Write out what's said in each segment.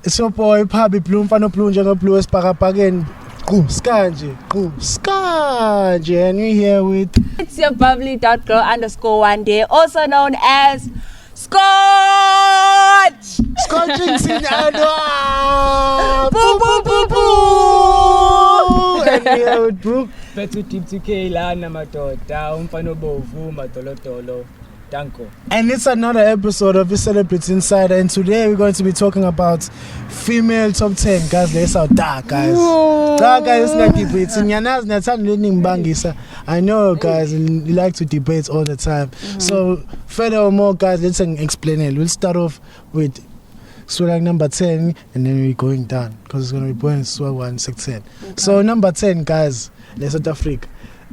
It's your boy Pabi Blue, mfana Blue Blue Esparapageni. Skanje, and we're here with it's your bubbly.girl_1day, also known as Scotch. Scotching Sinadwa. Boo boo boo boo. And we're here with Brooke. Pethu Tiptuke Lana Matota, Umfano Bovu, Matolotolo. Danko. And it's another episode of the Celebrity Insider, and today we're going to be talking about female top 10. Guys, let's out dark, guys. Dark guys, like debates. I know, guys, you like to debate all the time. So, furthermore, guys, let's explain it. We'll start off with Swag number 10, and then we're going down because it's going to be point Swag 1, 6, 10. Okay. So, number 10, guys, let's South Africa.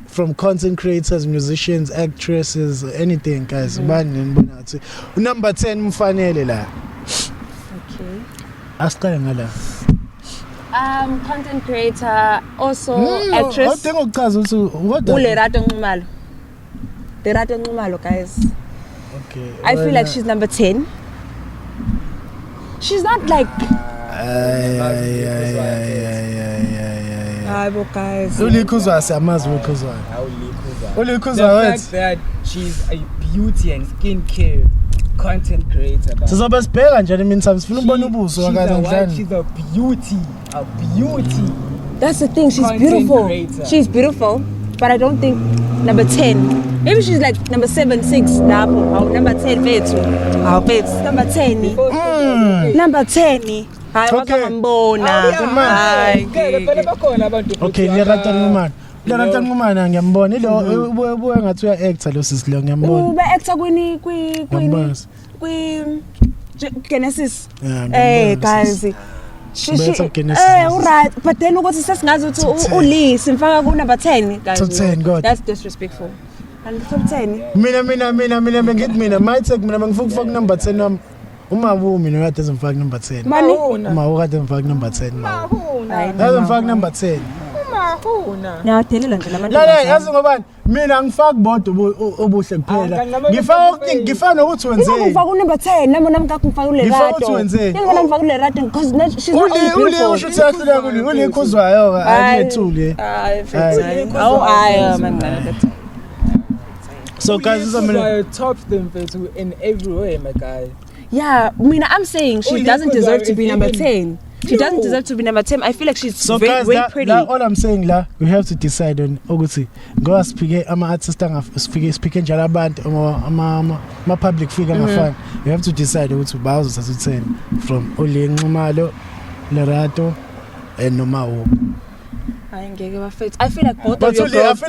From content creators, musicians, actresses, anything, guys. Number 10, mfanele la. Okay. Askaya ngala. Content creator, also actress. What? Lerato Nxumalo, guys. Okay. I feel like she's number 10. She's not like. Guys. The fact that she's a beauty and skincare content creator. She's a beauty. That's the thing. She's content beautiful. Creator. She's beautiful, but I don't think number 10. Maybe she's like number 7, 6. Number 10. Number 10. Number 10. Okay, Lerata ngumana ngiyambona lo ubuye ngathi uya actor lo sisilo ngiyambona. Ube actor kwi Genesis. Guys. Right, but then ukuthi sesingazi ukuthi uLee simfaka ku number 10 guys. Top 10 God. That's disrespectful. And top 10. Mina ngithi mina mytech mina ngifuna number 10 wami. Uma mina kade ngifaka number 10. Uma kade ngifaka number 10. Kade ngifaka number 10. Ngiyathelela nje labantu. La yazi ngobani mina ngifaka bodwa obuhle kuphela. Ngifaka nokuthi wenzeni. Ngifaka ku number 10 nami kakho ngifaka uLerato. Ngifaka ngifaka uLerato because she's not beautiful. Usho ukuthi ule khuzwayo ayethule. So guys, this is top them in every way, my guy. Yeah, I'm saying she doesn't deserve to be number 10. She doesn't deserve to be number 10. I feel like she's so very, very pretty. All I'm saying we have to decide on ukuthi go speak artist speak njalo abantu ama public figure ngafana. We have to decide ukuthi bazo thatha 10 from Uli Nxumalo, Lerato and Nomawo. I feel like both of your girls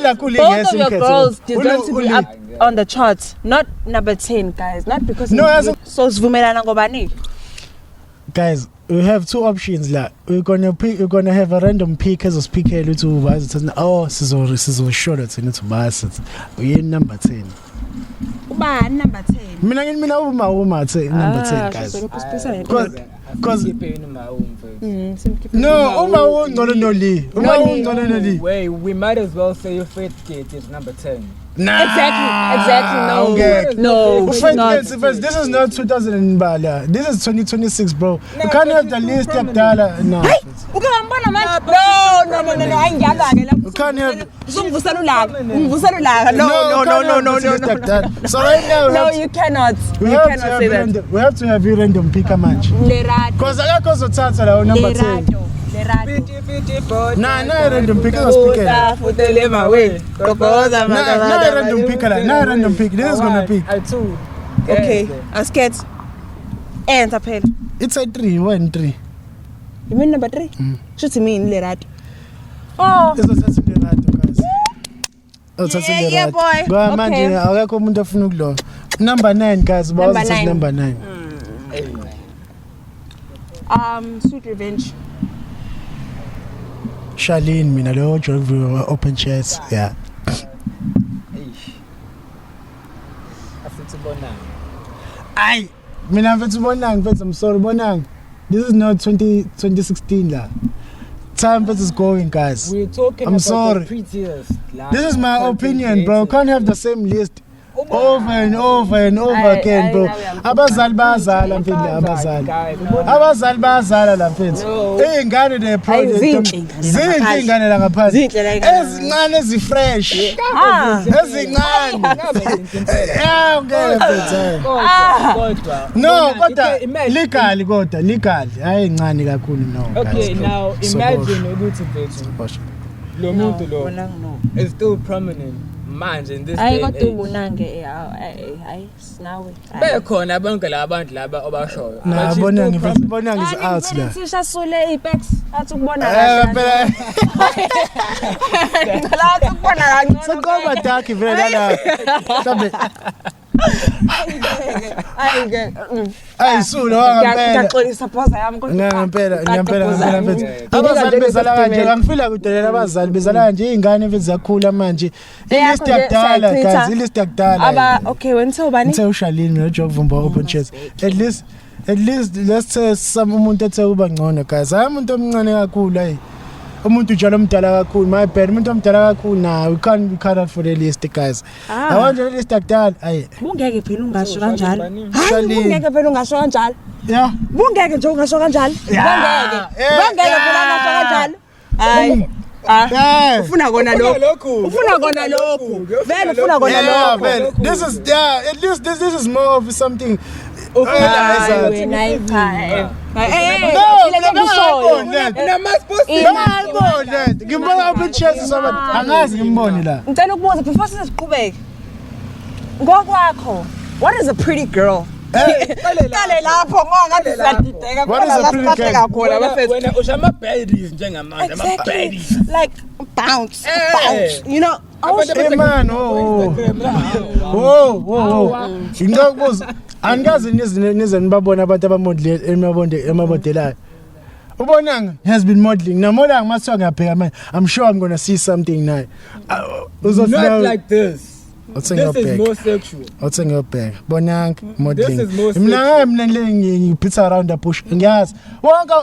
deserve to be up on the charts, not number 10, guys. Not because so sivumelana ngobani. Guys, we have two options la. We're gonna have a random pick as a speaker to sizo short it to bus. We number 10. Uba number 10. Mina uma say number 10, guys. Because no Lee. Wait, we might as well say your faith gate is number 10. Nah. Exactly. No. First, this is not 2000 and bala. This is 2026, bro. You can't have the list of dollar. No. No. You can't have. No. So right now, no, you cannot. You cannot say that. We have to have you random pick a match. Because I got to start at number 10. Nah, random pick a speaker. Random pick. This is gonna pick. Okay, I'm scared. And a pen. It's a 3, 1, 3. You mean number 3? Should you mean Lerato? This is Lerato, guys. Yeah, boy. Go on, man. I'll come to number 9, guys. Number 9. Sweet Revenge. Charlene, mina lo drove open chairs. Yeah. Ay, mina mfethu bonang, I'm sorry bonang. This is not 2016 la. Time is going, guys. We're talking I'm about sorry. the prettiest. This is my opinion, bro. Can't have the same list. over and over again, bro. Abazali bazala mfethu abazali. Abazali bazala la mfethu. Ingane the project. Zinhle ingane la ngaphansi. Ezincane ezifresh. Ezincane. Yeah, ngeke mfethu. No, kodwa legal. Hayi incane kakhulu no. Okay, now imagine ukuthi mfethu. Lo muntu lo is still prominent. Manje in this day. Ayikadubunange hayi sinawe. Bekhona bonke labantu laba obashoyo. Na bonange is out la. Sishasule ipex athi ukubona kahle. Phela. Ngicela ukubona kancane. Sokuba dark vele la. Mhlambe. Ayisulo wangampela. Ngaxolisa phoza yami kodwa. Ngempela mfethu. Abazali bezala kanje angifila kudelela abazali bezala kanje izingane mfethu ziyakhula manje. Ilist yakudala guys, ilist yakudala. Okay, wena ubani? Ngithe uShalini noJoe Vumba open chest. At least let's say umuntu ethe uba ngcono guys. Hayi umuntu omncane kakhulu hayi. Umuntu njalo omdala kakhulu, my bad, umuntu omdala kakhulu na we can't be cut out for the list guys. Awanje le list yakudala hayi. Bungeke phela ungasho kanjalo. Hayi bungeke phela ungasho kanjalo. Yeah. Bungeke nje ungasho kanjalo. Bungeke phela ungasho kanjalo. Hayi. Ufuna kona lokho. Vele ufuna kona lokho. This is at least this is more of something. Ngibona open chest sobat angazi ngimbone la. Ngicela ukubuza before siqhubeke. Ngokwakho, what is a pretty girl? Qale lapho ngoba ngathi what is a pretty girl? Wena ushama baddies njengamanje ama baddies. Like bounce. You know, man, Ngikubuza angazi nize nibabona abantu abamodeli emabodelayo. Ubonanga has been modeling. Namolanga masonga ngiyabheka manje. I'm sure I'm going to see something now. Not like this. This is more sexual. What's your bag? Bonang modeling. This is more sexual. Ngipitsa around the bush. Ngiyazi. Wonke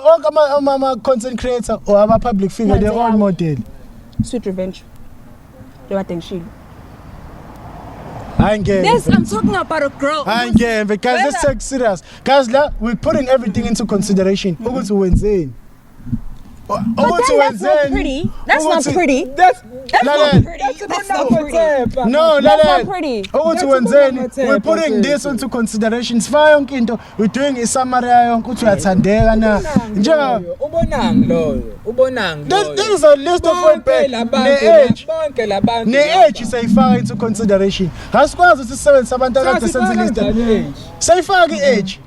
ama content creator or ama public figure they all model. Sweet Revenge. They were thinking. Yes, I'm talking about a girl. Because let's take serious. Guys, we're putting everything into consideration. Ukuthi wenzeni? But that's not pretty. That's not pretty. That's not pretty. That's not pretty. No, that's not pretty. We're putting this into consideration. We're doing a summary ukuthi uyathandeka na. Njenga ubonang. There is a list of what bonke labantu. Ne-age sayifaka into consideration. Asikwazi ukuthi sisebenzise abantu akade senze list. Sayifaka i-age.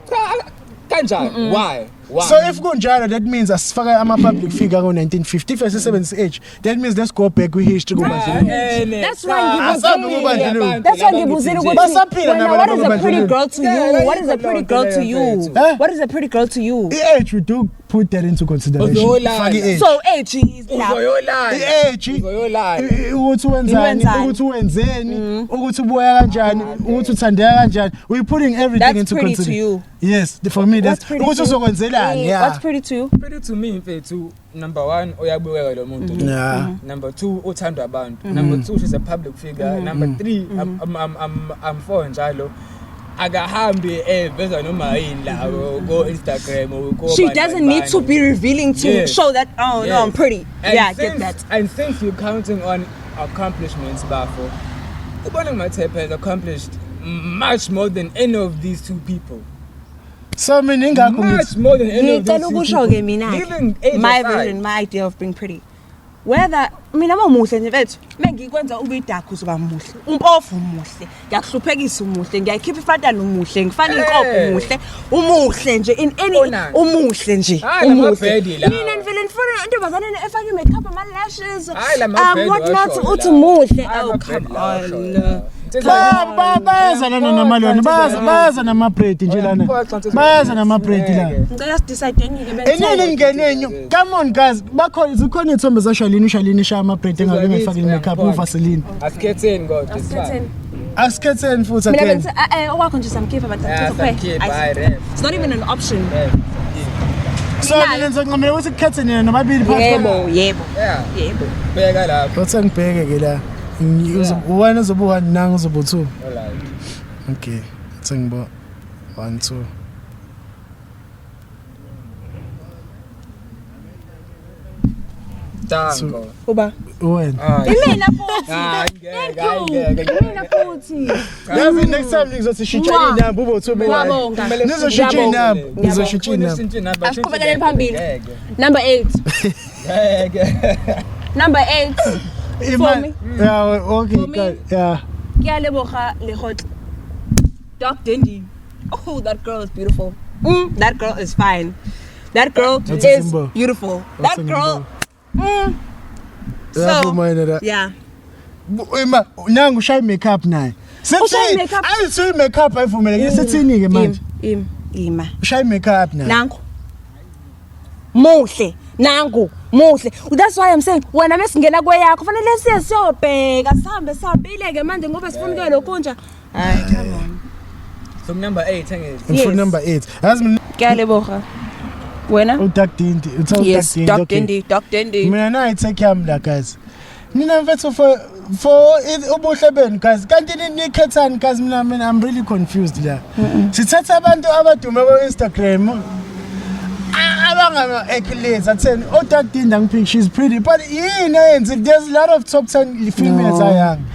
Kanjani? Why? So if kunjalo that means asifaka ama public figure ngo 1950 if sisebenzise age that means let's go back with history kubandlululo. That's why ngibuzile ukuthi what is a pretty girl to you? What is a pretty girl to you? What is a pretty girl to you? Age we do put that into consideration. So age is age ukuthi wenzeni ukuthi uboya kanjani ukuthi uthandeka kanjani we putting everything into consideration. Yes, for me that's ukuthi uzokwenzela. Yeah. What's pretty to you? Pretty to me mfethu number 1 uyabukeka lo muntu. Number 2 uthandwa abantu. Number 2 she's a public figure. Number 3 I'm for njalo. Akahambi eveza noma yini la go Instagram or go. She doesn't need to be revealing to show that no I'm pretty. I get that. And since you're counting on accomplishments bafo. Ubona Mathepe has accomplished much more than any of these two people. So meaning much more than any of these two people. My vision, my idea of being pretty. Whether mina mamuhle nje mfethu mengikwenza ube dark uzoba muhle umpofu muhle ngiyahluphekisa umuhle ngiyakhipha ifatana umuhle ngifana inkopo umuhle nje in any umuhle nje umuhle mina ngivele ngifuna intombazane efake makeup ama lashes what not uthi muhle oh come on baza namalwane baza nama-bread nje lana baza nama-bread la ngicela sidecide ngike enini come on guys zikhona iy'thombe zaShalini shaya ama-bread engabe ngifake i-makeup uVaseline asikhetheni kodwa asikhetheni futhi again okwakho nje samkhipha but it's not even an option. So mina ngizoncamela ukuthi kukhetheni yena nobabili phakathi yebo bheka lapho wathi ngibheke ke la wena uzobuka nanga uzoba 2 Okay. Sengbo 1 2. Dango. Uba. Wena. Imina futhi. Imina futhi. Yazi next time ngizoshitsha inamba ubothume la. Nizoshintsha inamba. Nizoshintsha inamba. Asiqhubekele phambili. Number 8. Number 8. For me. Yeah, okay, good. Yeah. Kiyaleboga Legotlo. Doc Dendy. Oh, that girl is beautiful. That girl is fine. That girl is beautiful. That girl. So, yeah. Wema, nangu shy makeup naye. Sethi ayithu makeup ayivumele sethini ke manje. Ima. Shy makeup naye. Nangu. Muhle. Nangu. Muhle. That's why I'm saying wena mesingena kweyakho kufanele siyobheka sihambile ke manje ngoba sifuna ke lokunja. Hayi, come on. So number 8 angeke. For number 8. Yazi mina Kiyaleboga. Wena? uDuck Dindy. Yes, Doc Dendy. Mina na itake yami la guys. Nina mfethu for ubuhle benu guys. Kanti nikhethani guys mina I'm really confused la. Sithatha abantu abadume ku Instagram. Abangama accolades atheni uDuck Dindy ngiphi she's pretty but yini yenze there's a lot of top 10 females are young.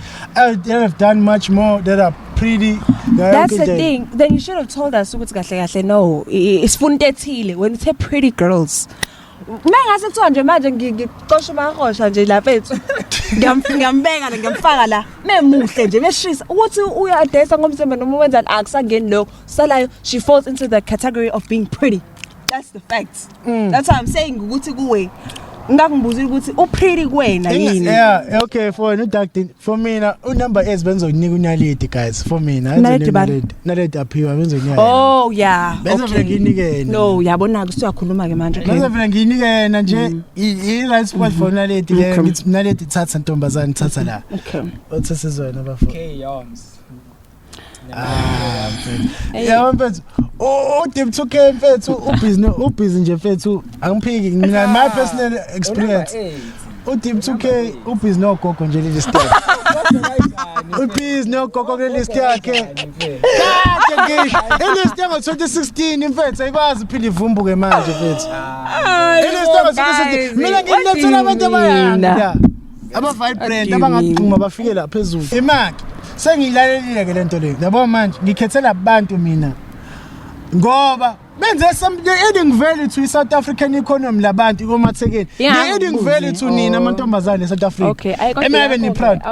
They have done much more that are pretty. That's the thing. Then you should have told us ukuthi kahle no. Isifunda ethile when it's pretty girls. Mengase kuthiwa nje manje ngiqosha bakosha nje lapha ethu. Ngiyambeka ngiyamfaka la. Memuhle nje meshisa ukuthi uyadesa ngomsembe noma wenza akusangeni lokho. Salayo she falls into the category of being pretty. That's the fact. That's what I'm saying ukuthi kuwe. Ngakungibuzile ukuthi upretty kuwena yini. Yeah, okay for uDuck Dindy. For mina number 8 benzokunika uNaledi guys. For mina Naledi aphiwa benzokunika. Oh yeah. Benzovela nginike yena. No, yabona ke usuyakhuluma ke manje. Benzovela nginike yena nje I right spot for Naledi ke ngithi Naledi thatha ntombazane thatha la. Okay. Othi sizona bafo. Okay, Yoms. Yeah, mfethu. Deep2K mfethu ubhizi nje mfethu angiphiki mina my personal experience. Deep2K ubhizi nogogo nje leli step. Ubhizi nogogo leli step yakhe. Kade ngisho ile step ngo2016 mfethu ayikwazi phila ivumbuke manje mfethu. Ile step ngo2016 mina ngilethela abantu abayanga. Aba vibrant abangaqhuma bafike la phezulu. Imaki sengiyilalelile ke lento le yabo manje ngikhethela abantu mina ngoba benze something adding value to South African economy labantu komathekeni adding value to nina amantombazane eSouth Africa. Okay, emabe ni proud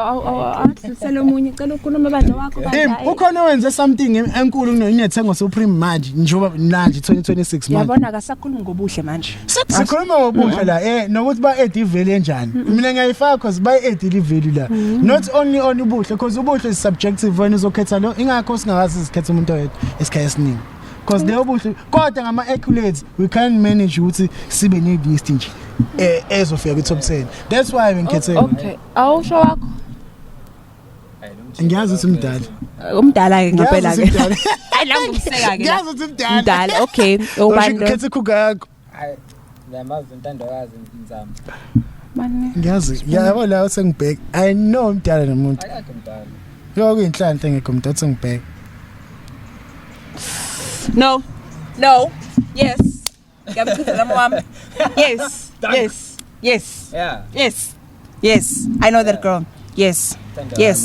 Selomunye cela ukhuluma abantu wakho banje ukhona wenze something enkulu kunethengo Supreme manje njoba manje 2026 manje yabona akasakhuluma ngobuhle manje sikhuluma ngobuhle la nokuthi ba add value enjani mina ngiyayifaka because ba add value la not only on ubuhle because ubuhle is subjective wena uzokhetha lo ingakho singakazi isikhetha umuntu oyedwa esikhaye esiningi because they obuhle kodwa ngama accolades we can manage ukuthi sibe ne list nje ezofika ku top 10 that's why ngikhethe okay awusho wakho ngiyazi ukuthi umdala ke ngempela ke ayilangumseka ke ngiyazi ukuthi umdala okay ubani ngikhethe kuga yakho ngiyamazi intandokazi Nzama manje ngiyazi yabo la sengibheka I know umdala nomuntu akakho umdala yoko inhlanhla ngekho umdala sengibheka No. Yes. Yes. Yes. I know that girl. Yes.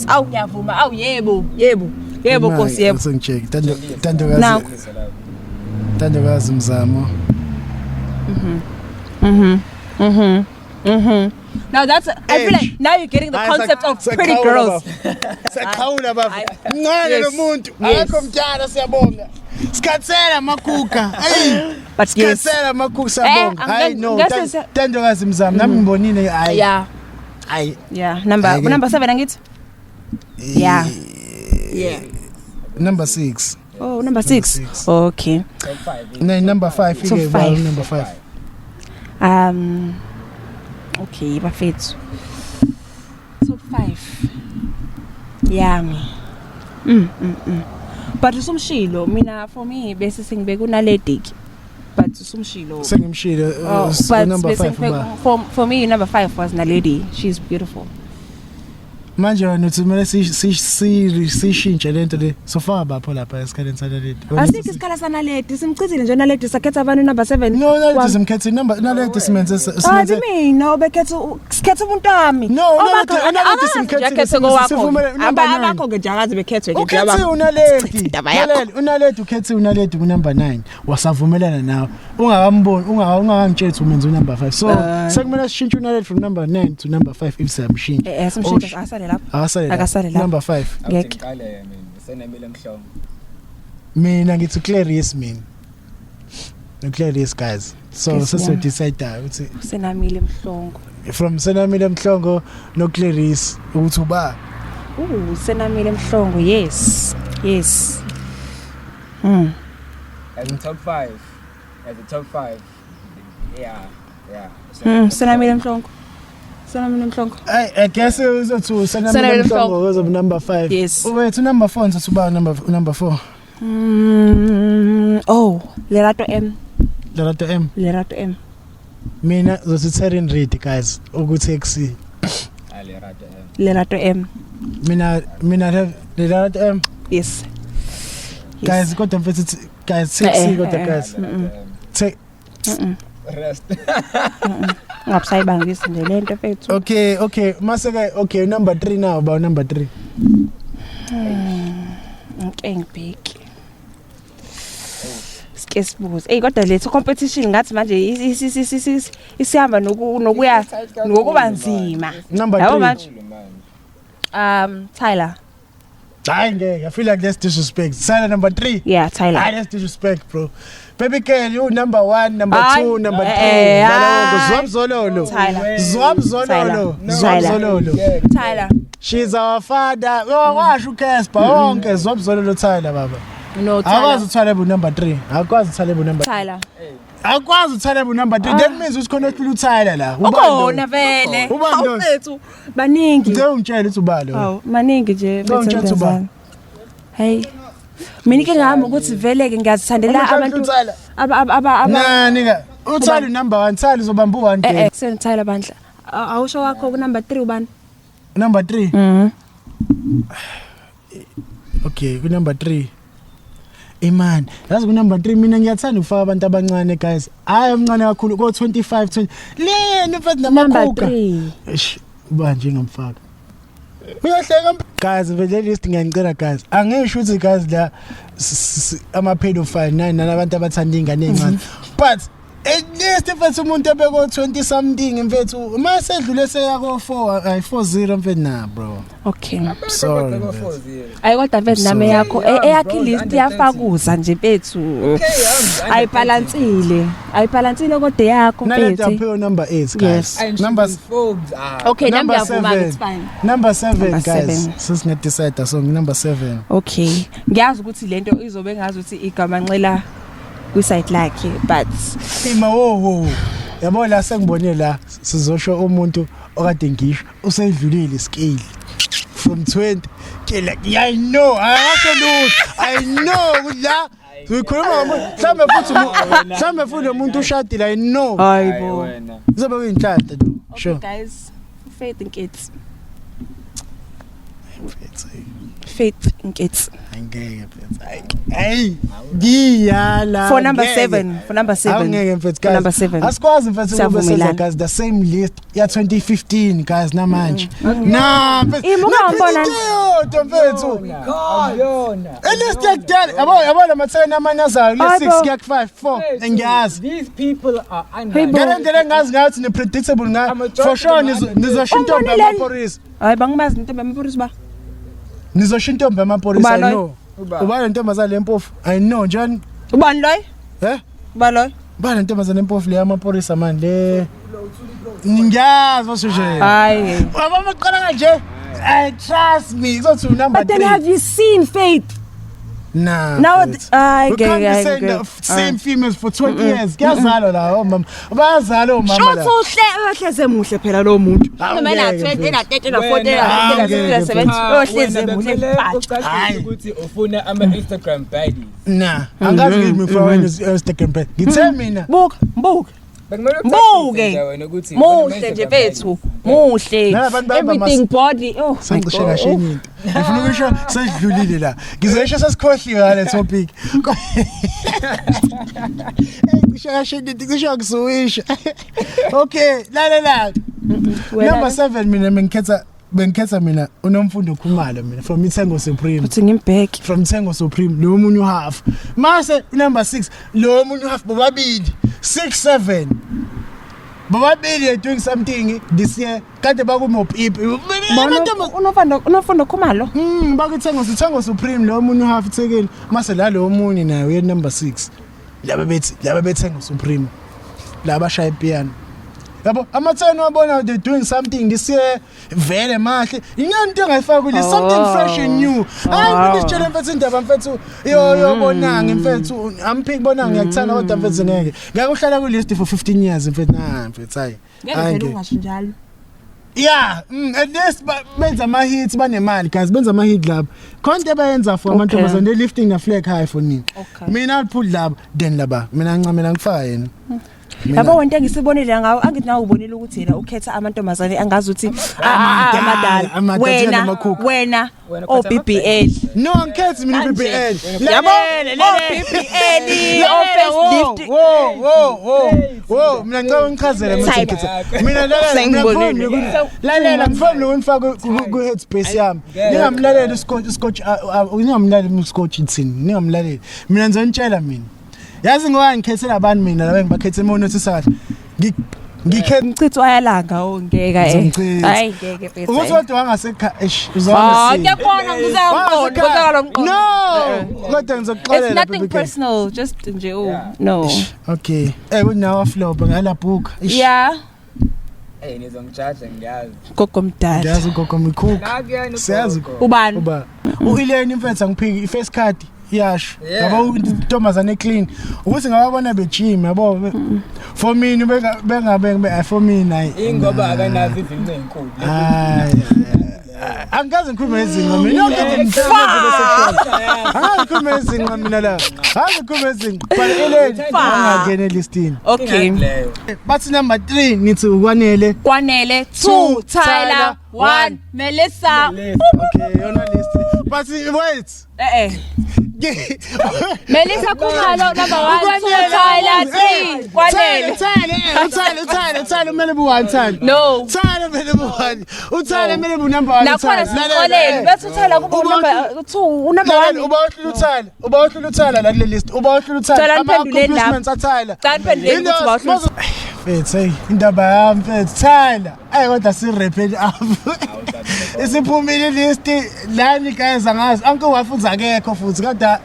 Aw ngiyavuma. Aw yebo. Nkosi yebo. Sengicheck. Tandokazi Mzamo. Now that's I feel like now you're getting the concept of pretty girls. Sakhawula baba. Ngane lo muntu. Akho mdala siyabonga. Skatsela makuka. But yes. Skatsela makuka siyabonga. I know. Tandokazi Mzamo nami ngibonile hayi. Yeah. Number 7 angithi? Yeah. Number 6. Oh, number 6. Okay. Top 5. No, number 5. Top 5. Number 5. Okay, bafethu. Top 5. Yami. But usumshilo mina for me bese sengibeka uNaledi. But usumshilo. Sengimshilo but number 5 for me number 5 was Naledi. She's beautiful. manje wena uthi kumele sishintshe lento le sofaka bapho lapha esikhaleni sanaledi asikho isikhala sanaledi simchithile nje naledi sakhetha abantu number 7 no naledi simkhethe number naledi simenze simenze mina obekhetha sikhetha umuntu wami no naledi simkhethe sivumele number 9 abakho ke njakazi bekhethwe ke ukhethe unaledi ukhethe unaledi ku number 9 wasavumelana nawe ungakamboni ungakangitshela umenze number 5 so sekumele sishintshe unaledi from number 9 to number 5 if samshintsha simshintsha akasale lapha number 5 ngeke ngale mina senamile emhlongo mina ngithi Clarice mina no Clarice guys so so decide ukuthi senamile emhlongo from senamile emhlongo no Clarice ukuthi uba senamile emhlongo yes as in top 5 as a top 5 yeah senamile emhlongo Senamile emhlongo I guess uzothi senamile emhlongo because of number 5 yes wait number 4 ngizothi uba number 4 oh Lerato M mina uzothi Terren Reid guys ukuthi XC Lerato M mina Lerato M yes guys kodwa mfethu guys XC kodwa guys take rest ngapsayibangisa nje lento mfethu okay maseke okay number 3 now about number 3 ngibheki skesibuze kodwa letho competition ngathi manje isihamba nokuya ngokuba nzima number 3 Tyler I feel like that's disrespect. Tyler number 3. Yeah, Tyler. That's disrespect, bro. Baby girl, you number 1, number 2, number 3. Zwabzololo. Tyler. She's our father. Oh, washo Casper. Wonke Zwabzololo Tyler baba. No, Tyler. Akwazi uthwala number 3. Akwazi uthwala number Tyler. Akwazi uthwala number 3. That means usikhona uTyler la. Ubona vele. Awufethu baningi. Ngiyongitshela ukuthi ubalo. Awu, maningi nje bethenzana. Hey. Mina ke ngihamba ukuthi vele ke ngiyazithandela abantu aba nika uTyler number 1 Tyler uzobamba u1 game. Sen Tyler bandla. Awusho wakho ku number 3 ubani? Number 3. Okay, ku number 3. Man, yazi ku number 3 mina ngiyathanda ukufaka abantu abancane guys. Hayi omncane kakhulu ko 25 20. Le mfethu namakhuka. Uba nje ngamfaka. Uyahleka guys, vele list ngiyangicela guys. Angisho ukuthi guys la ama pedophile nalabantu abathanda ingane encane. But at least mfethu umuntu ebeko 20 something mfethu mase edlule seyako 4 mfethu na bro. Okay. Sorry. Ayi kodwa mfethu nami yakho eyakhi list yafakuza nje mfethu. Ayibalansile kodwa yakho mfethu. Naleta phe number 8 guys. Number okay, number 7 it's fine. Number 7 guys. Since decide so number 7. Okay. Ngiyazi ukuthi lento izobe ngazi ukuthi igama nxela kwisite lakhe but ima wo yabo la sengibone la sizosho umuntu okade ngisho usedlulile scale from 20 ke like I know la sikhuluma mhlawumbe futhi umuntu ushadile I know hayibo izobe kuyinhlanhla do sure guys faith in kids angeke mfethu hey ngiyala for number 7 angeke mfethu guys number 7 asikwazi mfethu ukubesela guys the same list ya 2015 guys namanje na mfethu mfethu ayona list yakudala yabo mathena amanyazayo le 6 kuya ku 5 4 ngiyazi these people are unright ngale ngazi ngathi ne predictable for sure nizoshinto bamapolice hayi bangimazi into bamapolice ba nizoshinto bamapolice I know ubani intombazana lempofu I know njani ubani loy ubani intombazana lempofu le yamapolice man le ngiyazi washo hayi abamaqala kanje I trust me izothi number 3 but then have you seen Faith nah now we can't be saying the same females for 20 years kuyazalwa la mama bayazala omama la ohleze muhle phela lo muntu noma na 20 na 30 na 40 na 70 ohleze muhle hayi ukuthi ufuna ama Instagram baddies nah angazi kimi for Instagram baddies ngithe mina buke muhle nje bethu muhle Nabantu bayahamba everything body oh Sangcishe kashe into ngifuna ukusho sedlulile la ngizesho sesikhohliwe ngale topic ngisho kashe into ngisho kusuwisha okay la number 7 mina bengikhetha mina unomfundo Khumalo mina from Ithengo Supreme uthi ngimbheki from Ithengo Supreme lo munye uhalf mase number 6 lo munye uhalf bobabili 6 7 bobabili doing something this year kade bakumopipi unomfundo Khumalo bakuthengo Supreme lo munye uhalf ithekeli mase la lo munye naye uye number 6 laba bethengo Supreme laba shaya piano yabo amatheni wabona they doing something this year vele mahle into engayifaka kule something fresh and new hayi ngitshela mfethu indaba mfethu yo bonanga mfethu amphiki bonanga ngiyakuthanda kodwa mfethu ngeke uhlala ku list for 15 years mfethu mfethu hayi ngeke ungasho njalo yeah at least benza ama hits banemali guys benza ama hit lab konke bayenza for amantombazane they lifting the flag high for nini mina I'll put lab then laba mina ngincamela ngifaka yena yabo wonke ngisibonile ngawo angithi nawe ubonile ukuthi yena ukhetha amantombazane angazi ukuthi amadala wena OBBL no ngikhethi mina BBL yabo BBL office lift mina ngicela ngichazele mina lalela ngifuna ukufaka ku headspace yami ningamlaleli scotch ningamlaleli uScotch ithini ningamlaleli mina ngizonitshela mina yazi ngoba ngikhethela abantu mina la ngibakhethe emonothi sathi ngikhetha ayalanga ongeka hayi ngeke phela ukuthi wangasekha uzama ngiyabona ngizamqonda no kodwa ngizokuxolela it's nothing personal just nje no okay kunawa flop ngala book yeah nizongijaja ngiyazi gokomdala ngiyazi gokomikhukha siyazi ubani uIleni mfethu angiphiki ifirst card yasho yabo untombazane clean ukuthi ngababona bejim yabo for mina bengabe for mina ingoba akanazi izinto ezinkulu angazi ngikhuluma izinqa mina angikhuluma izinqa mina la angikhuluma izinqa baleleni angangene listini okay bathi number 3 nithi ukwanele 2 Tyler 1 Melissa okay yona list but wait Melissa Khumalo number 1 2 Tyler 3 kwanele Tyler mele bu 1 Tyler no Tyler mele bu 1 uTyler mele bu number 1 nakhona sikoleni bese uTyler kuba number 2 unumber 1 uba uhlula uTyler la kule list uba uhlula uTyler ama-accomplishments aTyler cha niphenduleni ukuthi uba uhlula Hey indaba yami mfethu Tyler kodwa si repeat up isiphumile list lani guys angazi anke wafuthi akekho futhi kodwa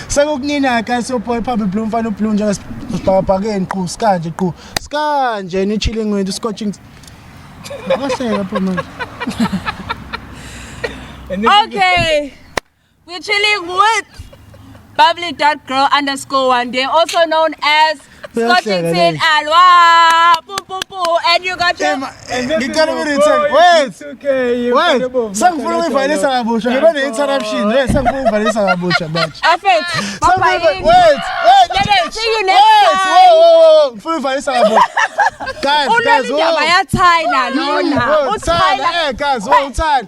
sekukunina guys boy phambi blue mfana ublue nje sibhakabhakeni qhu skanje ni chilling with scotching ngahleka pho manje okay we're chilling with bubbly.girl_1day also known as Scottington Alwa and you got your wait sangifuna ukuyivalisa kabusha ngiba ne interruption sangifuna ukuyivalisa kabusha manje afet wait see you next time ngifuna ukuyivalisa kabusha guys unalindaba yaTyler lona uTyler guys uTyler